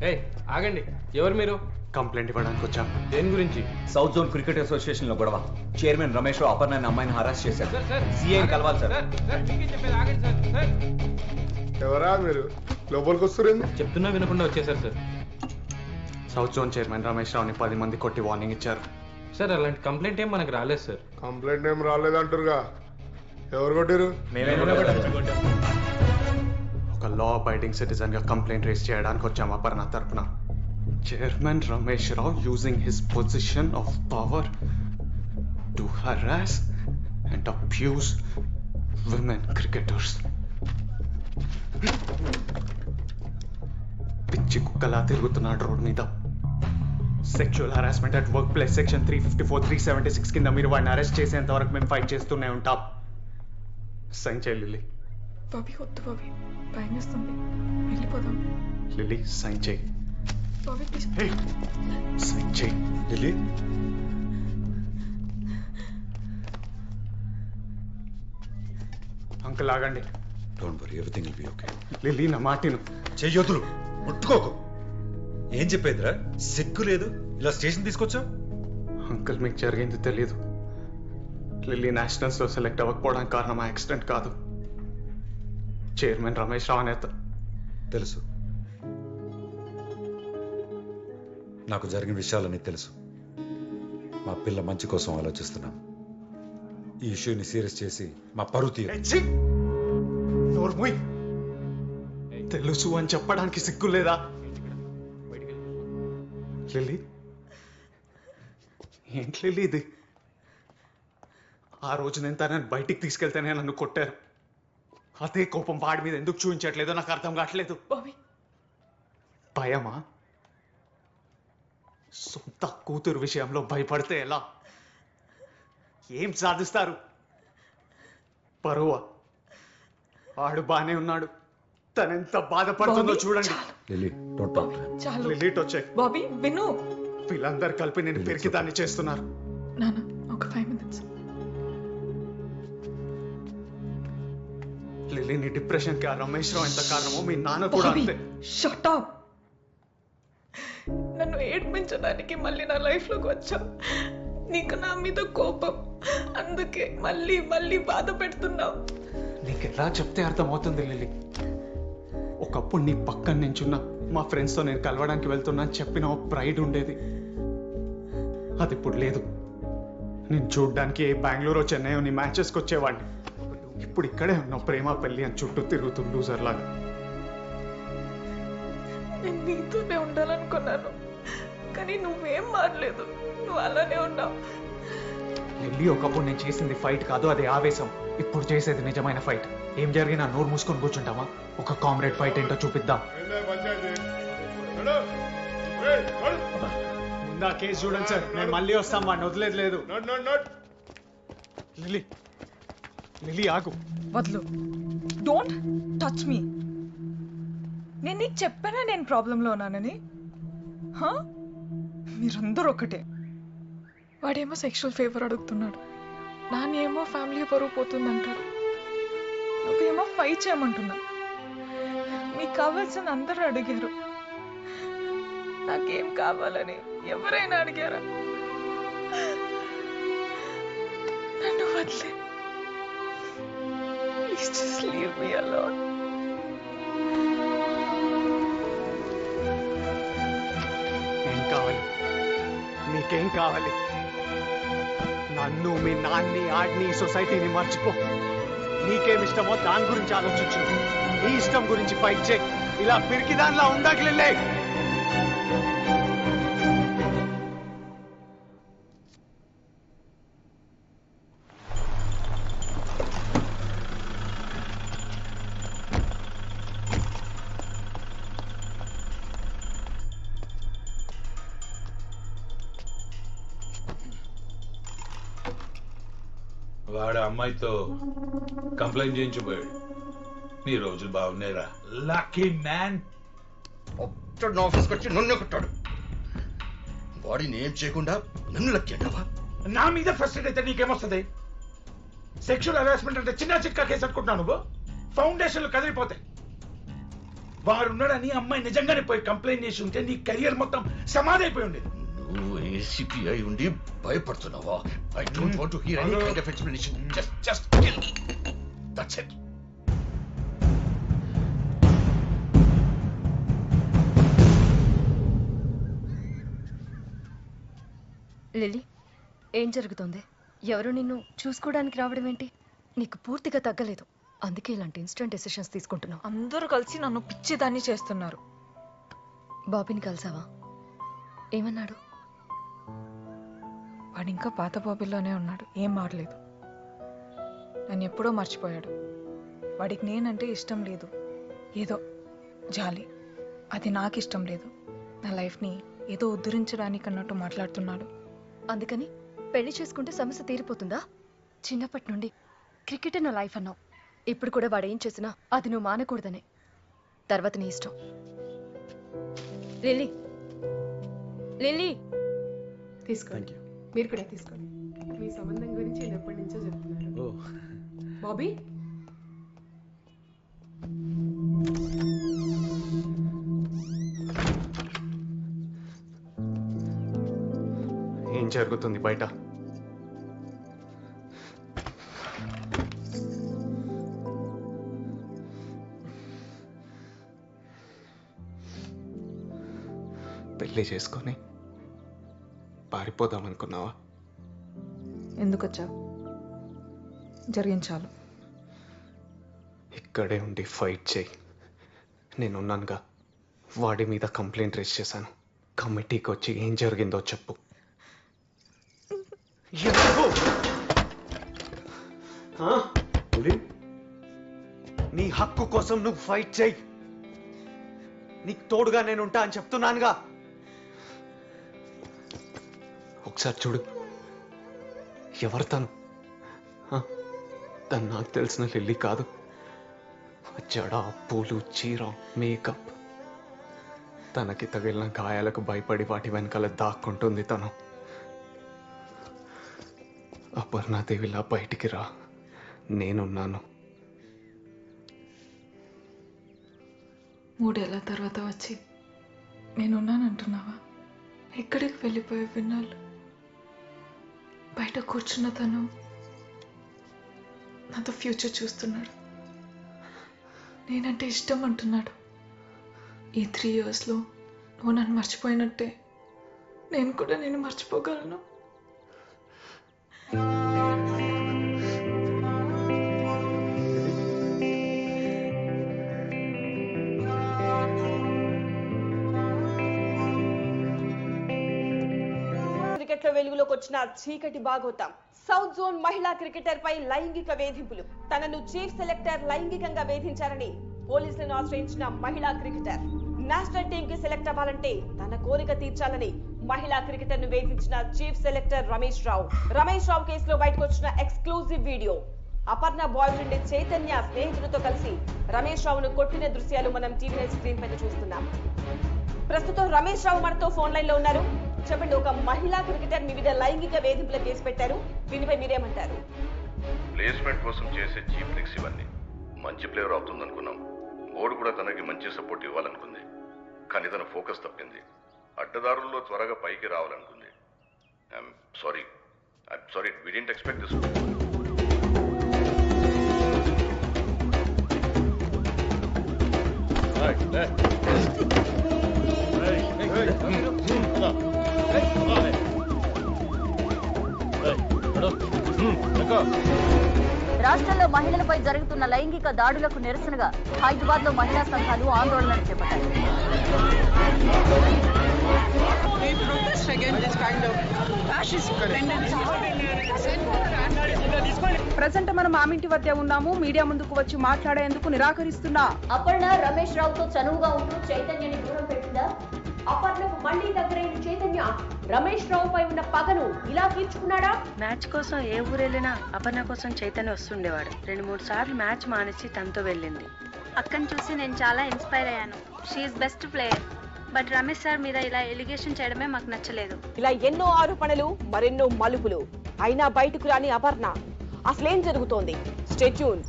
ఏయ్ ఆగండి, ఎవరు మీరు? కంప్లైంట్ ఇవ్వడానికి వచ్చాం. దేని గురించి? సౌత్ జోన్ క్రికెట్ అసోసియేషన్ లో గొడవ. చైర్మన్ రమేష్ రావు అపర్ణ అనే అమ్మాయిని హరాస్ చేశారు. సార్ సార్ సిఐని కలవాలి సార్. మీకేం చెప్పేది, ఆగండి సార్. సార్ ఎవరా మీరు లోపలికి వస్తురేంది? చెప్తున్నా వినకుండా వచ్చేసారు sir. South zone chairman Ramesh రావుని 10 మంది కొట్టి వార్నింగ్ ఇచ్చారు. సార్ అలాంటి కంప్లైంట్ ఏం మనకు రాలేదు సార్. కంప్లైంట్ ఏం రాలేదంటారుగా, ఎవరు కొట్టారు? ఒక లా అబైడింగ్ సిటిజన్ గా కంప్లైంట్ రేస్ చేయడానికి వచ్చాం అపర్ణ తరపున. Chairman Ramesh Rao using his position of power to harass and abuse women cricketers. పిచ్చి కుక్కలా తిరుగుతున్నాడు రోడ్ మీద. Sexual harassment at work place section 354, 376 కింద మీరు వాడిని అరెస్ట్ చేసేంత వరకు మేము ఫైట్ చేస్తూనే ఉంటాం. సైన్ చేయి లిల్లీ. బాబీ వద్దు బాబీ, భయం వేస్తుంది, వెళ్ళిపోదాం. లిల్లీ సైన్ చేయి. బాబీ ప్లీజ్. సైన్ చేయి లిల్లీ. అంకుల్ ఆగండి. Don't worry, everything will be okay. Lily నా మాటిను. చెయ్యొద్దులు, ముట్టుకోకు. ఏం చెప్పేదిరా, సిగ్గు లేదు ఇలా స్టేషన్ తీసుకొచ్చావు? అంకుల్ మీకు జరిగింది తెలియదు. లిల్లీ నేషనల్స్ లో సెలెక్ట్ అవ్వకపోవడానికి కారణం ఆ యాక్సిడెంట్ కాదు, చైర్మన్ రమేష్ రావు నేత. తెలుసు, నాకు జరిగిన విషయాలన్నీ తెలుసు. మా పిల్ల మంచి కోసం ఆలోచిస్తున్నాం. ఈ ఇష్యూని సీరియస్ చేసి మా పరువు తీయ. తెలుసు అని చెప్పడానికి సిగ్గు లేదా? లిల్లీ, ఏంటి లిల్లీ ఇది? ఆ రోజు నేను తనని బయటికి తీసుకెళ్తేనే నన్ను కొట్టారు. అదే కోపం వాడి మీద ఎందుకు చూపించట్లేదో నాకు అర్థం కావట్లేదు. బాబీ భయమా? సొంత కూతురు విషయంలో భయపడితే ఎలా? ఏం సాధిస్తారు? పరువా? వాడు బానే ఉన్నాడు, తనెంత బాధపడుతుందో చూడండి. Lily, don't talk to him. చాలు. లిలీట్ వచ్చాయి. బాబీ విను. వీళ్ళందరూ కలిపి నేను పెరికి దాన్ని చేస్తున్నారు. నాన్న ఒక 5 minutes. లిలీని డిప్రెషన్ కి ఆ రమేష్ రావు ఎంత కారణమో మీ నాన్న కూడా అంతే. Shut up. నన్ను ఏడ్పించడానికి మళ్ళీ నా లైఫ్ లోకి వచ్చావు. నీకు నా మీద కోపం, అందుకే మళ్ళీ మళ్ళీ బాధ పెడుతున్నావు. నీకు ఎలా చెప్తే అర్థమవుతుంది లిల్లీ? ఒకప్పుడు నీ పక్కన నించున్నా మా ఫ్రెండ్స్తో నేను కలవడానికి వెళ్తున్నా అని చెప్పిన ఒక ప్రైడ్ ఉండేది, అది ఇప్పుడు లేదు. నేను చూడ్డానికి బెంగళూరు చెన్నై నీ మ్యాచెస్కి వచ్చేవాడిని. ఇప్పుడు ఇక్కడే ఉన్నావు ప్రేమ పెళ్లి అని చుట్టూ తిరుగుతూ లూజర్ లాగా. నేను నీతోనే ఉండాలనుకున్నాను, కానీ నువ్వేం మారలేదు, నువ్వు అలానే ఉన్నావు. లిల్లీ, ఒకప్పుడు నేను చేసింది ఫైట్ కాదు, అది ఆవేశం. ఇప్పుడు చేసేది నిజమైన ఫైట్. ఏం జరిగినా నోరు మూసుకొని కూర్చుంటావా? ఒక కామ్రేడ్ ఫైట్ ఏంటో చూపిద్దాం. ముందా కేసు చూడండి సార్, నేను మళ్ళీ వస్తాం, వాడిని వదిలేదు లేదు. లిల్లీ, లిల్లీ ఆగు. వద్దు, డోంట్ టచ్ మీ. నేను నీకు చెప్పానా నేను ప్రాబ్లంలో ఉన్నానని? మీరందరూ ఒకటే. వాడేమో సెక్షువల్ ఫేవర్ అడుగుతున్నాడు, నాన్నేమో ఫ్యామిలీ పరువు పోతుందంటారు, నువ్వేమో ఫైట్ చేయమంటున్నా. మీకు కావాల్సిన అందరూ అడిగారు, నాకేం కావాలని ఎవరైనా అడిగారా? నన్ను వదిలే. Please just leave me alone. ఏం కావాలి? నీకేం కావాలి? నన్ను, మీ నాన్ని, ఆడిని, సొసైటీని మర్చిపో. నీకేం ఇష్టమో దాని గురించి ఆలోచించు. నీ ఇష్టం గురించి ఫైట్ చేయి. ఇలా పిరికి దానిలా ఉండగలే. వాడు అమ్మాయితో కంప్లైంట్ చేయించిపోయాడు. నీ రోజులు బాగున్నాయిరా, లక్కీ మ్యాన్. ఆఫీస్కి వచ్చి నన్ను కొట్టాడు. బాడీని ఏం చేయకుండా నన్ను లక్కీ అంటావా? నా మీద ఫ్రస్ట్రేట్ అయితే నీకేమొస్తుంది? సెక్షువల్ హరాస్మెంట్ అంటే చిన్న చిక్క కేసు అనుకుంటున్నావు నువ్వు? ఫౌండేషన్లు కదిలిపోతాయి. వాడున్నాడని అమ్మాయి నిజంగానే పోయి కంప్లైంట్ చేసి ఉంటే నీ కెరియర్ మొత్తం సమాధి అయిపోయి ఉండేది. నువ్వు ఏసీపీ అయి ఉండి భయపడుతున్నావా? I don't want to hear any kind of explanation. Just kill me. That's it. Lily, ఏం జరుగుతోంది? ఎవరు నిన్ను చూసుకోవడానికి రావడం ఏంటి? నీకు పూర్తిగా తగ్గలేదు, అందుకే ఇలాంటి ఇన్స్టెంట్ డెసిషన్స్ తీసుకుంటున్నావు. అందరూ కలిసి నన్ను పిచ్చిదాన్ని చేస్తున్నారు. బాబీని కలిసావా? ఏమన్నాడు? వాడు ఇంకా పాత బాబీలోనే ఉన్నాడు, ఏం మారలేదు. నన్ను ఎప్పుడో మర్చిపోయాడు. వాడికి నేనంటే ఇష్టం లేదు, ఏదో జాలి. అది నాకు ఇష్టం లేదు. నా లైఫ్ని ఏదో ఉద్ధరించడానికి అన్నట్టు మాట్లాడుతున్నాడు. అందుకని పెళ్లి చేసుకుంటే సమస్య తీరిపోతుందా? చిన్నప్పటి నుండి క్రికెట్ నా లైఫ్ అన్నావు. ఇప్పుడు కూడా వాడు ఏం చేసినా అది నువ్వు మానకూడదనే. తర్వాత నీ ఇష్టం. లిల్లీ, లిల్లీ, తీసుకోండి. మీరు కూడా తీసుకోండి. మీ సంబంధం గురించి నేను ఎప్పటి నుంచో చెప్తున్నాను. బాబీ, ఏం జరుగుతుంది బయట? పెళ్లి చేసుకొని పారిపోదామనుకున్నావా? ఎందుకు వచ్చావు? జరిగించాలు. ఇక్కడే ఉండి ఫైట్ చేయి. నేనున్నానుగా. వాడి మీద కంప్లైంట్ రేజ్ చేశాను. కమిటీకి వచ్చి ఏం జరిగిందో చెప్పు. నీ హక్కు కోసం నువ్వు ఫైట్ చేయి. నీకు తోడుగా నేను ఉంటా అని చెప్తున్నానుగా. ఒకసారి చూడు, ఎవరు తను? తను నాకు తెలిసిన లిల్లీ కాదు. జడ, పూలు, చీర, మేకప్. తనకి తగిలిన గాయాలకు భయపడి వాటి వెనకాల దాక్కుంటుంది తను. అపర్ణాదేవిలా బయటికి రా, నేనున్నాను. 3 ఏళ్ల తర్వాత వచ్చి నేనున్నానంటున్నావా? ఎక్కడికి వెళ్ళిపోయే విన్నాళ్ళు? బయట కూర్చున్న తను నాతో ఫ్యూచర్ చూస్తున్నాడు. నేనంటే ఇష్టం అంటున్నాడు. ఈ 3 ఇయర్స్లో నువ్వు నన్ను మర్చిపోయినట్టే నేను కూడా నేను మర్చిపోగలను. క్రికెట్లో వెలుగులోకి వచ్చిన చీకటి బాగోతాం. సౌత్ జోన్ మహిళా క్రికెటర్ పై లైంగిక వేధింపులు. తనను చీఫ్ సెలెక్టర్ లైంగికంగా వేధించారని పోలీసులను ఆశ్రయించిన మహిళా క్రికెటర్. నేషనల్ టీమ్ కి సెలెక్ట్ అవ్వాలంటే తన కోరిక తీర్చాలని మహిళా క్రికెటర్ ను వేధించిన చీఫ్ సెలెక్టర్ రమేష్ రావు కేసులో బయటకు వచ్చిన exclusive video. Aparna boy friend Chaitanya స్నేహితులతో కలిసి రమేష్ రావును కొట్టిన దృశ్యాలు మనం టీవీ స్క్రీన్ పైన చూస్తున్నాం. ప్రస్తుతం రమేష్ రావు మనతో ఫోన్ లైన్ లో ఉన్నారు. చెప్పండి, ఒక మహిళా క్రికెటర్ మీ మీద లైంగిక వేధింపుల కేసు పెట్టారు, దీనిపై మీరేమంటారు? ప్లేస్మెంట్ కోసం చేసే చీప్ ట్రిక్స్ ఇవన్నీ. మంచి ప్లేయర్ అవుతుందనుకున్నాం. బోర్డు కూడా తనకి మంచి సపోర్ట్ ఇవ్వాలనుకుంది, కానీ తన ఫోకస్ తప్పింది. అడ్డదారుల్లో త్వరగా పైకి రావాలనుకుంది. I'm sorry, we didn't expect this. రాష్ట్రంలో మహిళలపై జరుగుతున్న లైంగిక దాడులకు నిరసనగా హైదరాబాద్ లో మహిళా సంఘాలు ఆందోళనలు చేపట్టాయి. ప్రజెంట్ మనం ఆమింటి వద్ద ఉన్నాము. మీడియా ముందుకు వచ్చి మాట్లాడేందుకు నిరాకరిస్తున్నా. అపర్ణ రమేష్ రావుతో చనువుగా ఉంటూ చైతన్యని దూరం పెట్టిందా? అపర్ణకు మళ్లీ దగ్గరైన చైతన్య రమేష్ రావు పై ఉన్న పగను ఇలా తీర్చుకున్నాడా? మ్యాచ్ కోసం ఏ ఊరెళ్ళినా అపర్ణ కోసం చైతన్య వస్తుండేవాడు. 2-3 సార్లు మ్యాచ్ మానేసి తనతో వెళ్ళింది. అక్కని చూసి నేను చాలా ఇన్స్పైర్ అయ్యాను. She's best player. But Ramesh sir మీద ఇలా ఎలిగేషన్ చేయడమే మాకు నచ్చలేదు. ఇలా ఎన్నో ఆరోపణలు, మరెన్నో మలుపులు. అయినా బయటకు రాని అపర్ణ. అసలేం జరుగుతోంది? Stay tune.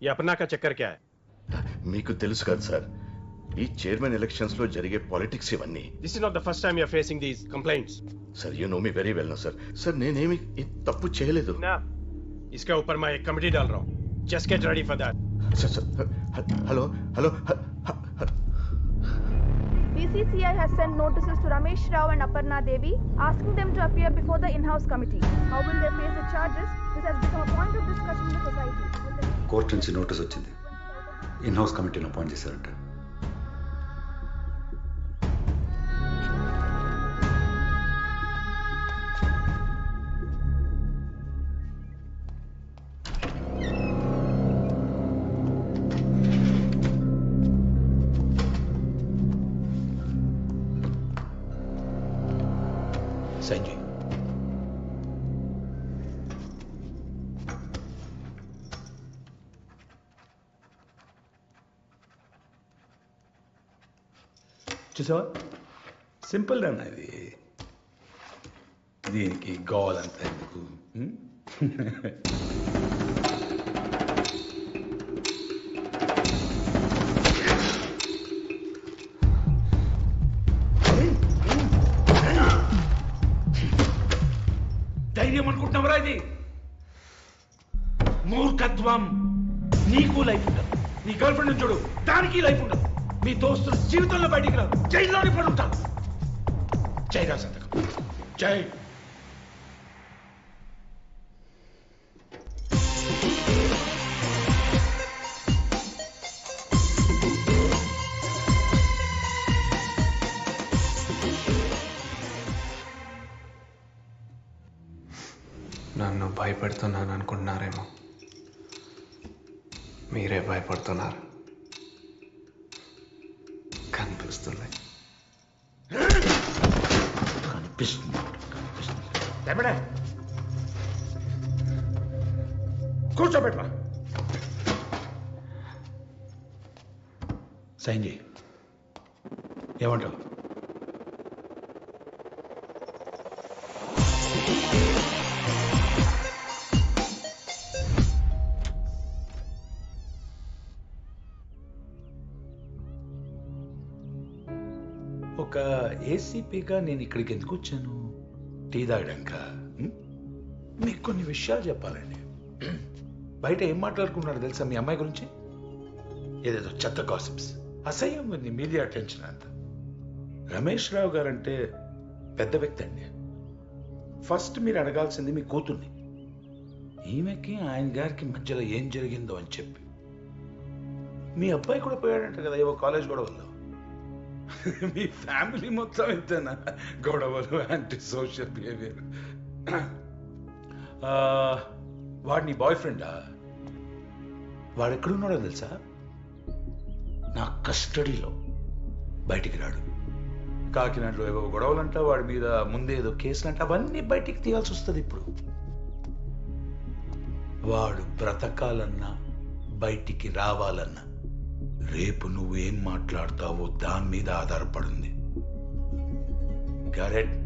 ये अपना का चक्कर क्या है? మీకు తెలుసు కదా సార్, ఈ చైర్మన్ ఎలక్షన్స్ లో జరిగే పాలిటిక్స్ ఇవన్నీ. This is not the first time you are facing these complaints. Sir you know me very well. Sir sir నేనేమి తప్పు చేయలేదు. ना, इसके ऊपर मैं एक कमेटी डाल रहा हूँ. Just get ready for that. Hello hello. BCCI has sent notices to Ramesh Rao and Aparna Devi asking them to appear before the in-house committee. How will they face the charges? This has become a point of discussion in the society. Court నుంచి notice వచ్చింది. In house కమిటీని appoint చేశారంట. సంజయ్, చూసావా, simple అన్న ఇది. దీనికి గోవాలంతా ఎందుకు? ధైర్యం అనుకుంటున్నావురా ఇది? మూర్ఖత్వం. నీకు లైఫ్ ఉండదు, నీ గర్ల్ ఫ్రెండ్ చూడు, దానికి లైఫ్ ఉండదు, మీ దోస్తులు జీవితంలో బయటికి రాదు, జైల్లోనే పడి ఉంటారు. జైరా సంతకం, జై. నన్ను భయపెడుతున్నాను అనుకుంటున్నారేమో, మీరే భయపడుతున్నారు. కనిపిస్తుంది. కూర్చోబెట్టరా. సంజయ్, ఏమంటావు? ఒక ఏసీపీగా నేను ఇక్కడికి ఎందుకు వచ్చాను? టీ తాగడానిక? మీకు కొన్ని విషయాలు చెప్పాలండి. బయట ఏం మాట్లాడుకున్నారు తెలుసా మీ అమ్మాయి గురించి? ఏదేదో చెత్త గాసిప్స్, అసహ్యం ఉంది మీడియా అటెన్షన్ అంతా. రమేష్ రావు గారంటే పెద్ద వ్యక్తి అండి. ఫస్ట్ మీరు అడగాల్సింది మీ కూతుర్ని. ఈమెకి ఆయన గారికి మధ్యలో ఏం జరిగిందో అని చెప్పి. మీ అబ్బాయి కూడా పోయాడంట కదా ఏవో కాలేజ్ గొడవల్లో. మీ ఫ్యామిలీ మొత్తం ఇంతేనా? గొడవలు, యాంటీ సోషల్ బిహేవియర్. వాడు నీ బాయ్ ఫ్రెండా? వాడు ఎక్కడున్నాడో తెలుసా? నా కస్టడీలో. బయటికి రాడు. కాకినాడలో ఏవో గొడవలంట, వాడి మీద ముందే ఏదో కేసులంట, అవన్నీ బయటికి తీయాల్సి వస్తుంది ఇప్పుడు. వాడు బ్రతకాలన్నా బయటికి రావాలన్నా రేపు నువ్వేం మాట్లాడతావో దాని మీద ఆధారపడింది. కరెక్ట్.